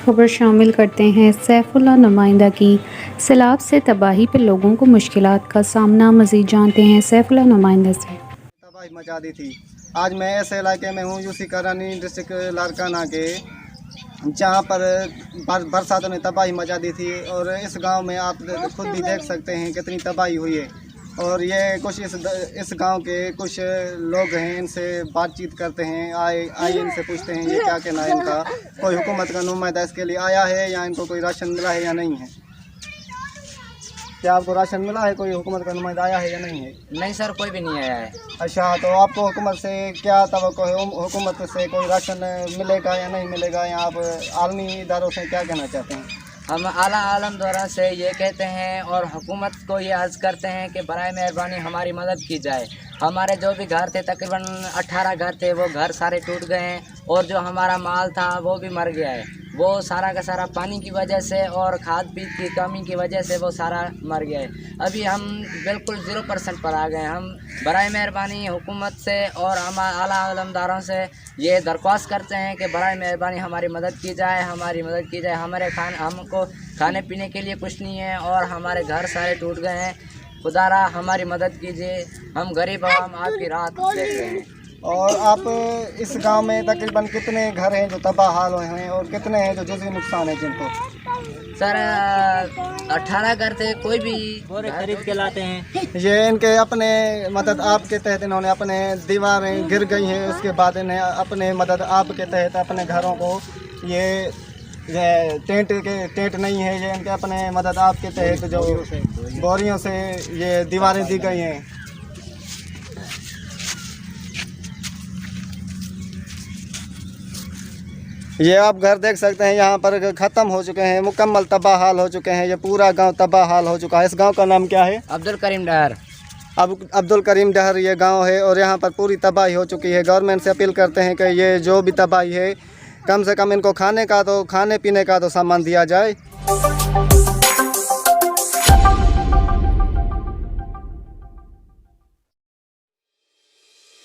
खबर शामिल करते हैं सैफुल्लाह नुमाइंदा की सैलाब से तबाही पर लोगों को मुश्किलात का सामना। मज़ीद जानते हैं सैफुल्लाह नुमाइंदा से। तबाही मचा दी थी। आज मैं ऐसे इलाके में हूँ यूसी करानी डिस्ट्रिक्ट लारकाना के, जहाँ पर बरसातों ने तबाही मचा दी थी। और इस गांव में आप खुद भी देख सकते हैं कितनी तबाही हुई है। और ये कुछ इस गांव के कुछ लोग हैं, इनसे बातचीत करते हैं, आए इनसे पूछते हैं ये क्या कहना है इनका, कोई हुकूमत का नुमाइंदा इसके लिए आया है या इनको कोई राशन मिला है या नहीं है। क्या आपको राशन मिला है? कोई हुकूमत का नुमाइंदा आया है या नहीं है? नहीं सर, कोई भी नहीं आया है। अच्छा, तो आपको हुकूमत से क्या तवक्को है? हुकूमत से कोई राशन मिलेगा या नहीं मिलेगा, या आप आलमी इदारों से क्या कहना चाहते हैं? हम आला आलम द्वारा से ये कहते हैं और हुकूमत को ये अर्ज़ करते हैं कि बराए मेहरबानी हमारी मदद की जाए। हमारे जो भी घर थे, तकरीबन 18 घर थे, वो घर सारे टूट गए हैं। और जो हमारा माल था वो भी मर गया है। वो सारा का सारा पानी की वजह से और खाद बीज की कमी की वजह से वो सारा मर गया है। अभी हम बिल्कुल 0% पर आ गए। हम बराए मेहरबानी हुकूमत से और हम आला आलमदारों से ये दरख्वास्त करते हैं कि बराए मेहरबानी हमारी मदद की जाए, हमारी मदद की जाए। हमको खाने पीने के लिए कुछ नहीं है और हमारे घर सारे टूट गए हैं। खुदारा हमारी मदद कीजिए, हम गरीब हम आपकी राहत देख रहे हैं। और आप इस गांव में तकरीबन कितने घर हैं जो तबाह हाल हुए हैं और कितने हैं जो जुज़वी नुकसान है जिनको? सर 18 घर थे, कोई भी बोरे खरीद के लाते हैं। ये इनके अपने मदद आपके तहत इन्होंने अपने दीवारें गिर गई हैं, उसके बाद इन्हें अपने मदद आपके तहत अपने घरों को ये टेंट नहीं है, ये इनके अपने मदद आपके तहत जो बोरियों से ये दीवारें दी गई हैं। ये आप घर देख सकते हैं, यहाँ पर ख़त्म हो चुके हैं, मुकम्मल तबाह हाल हो चुके हैं। ये पूरा गांव तबाह हाल हो चुका है। इस गांव का नाम क्या है? अब्दुल करीम डहर। अब्दुल करीम डहर ये गांव है और यहाँ पर पूरी तबाही हो चुकी है। गवर्नमेंट से अपील करते हैं कि ये जो भी तबाही है, कम से कम इनको खाने पीने का तो सामान दिया जाए।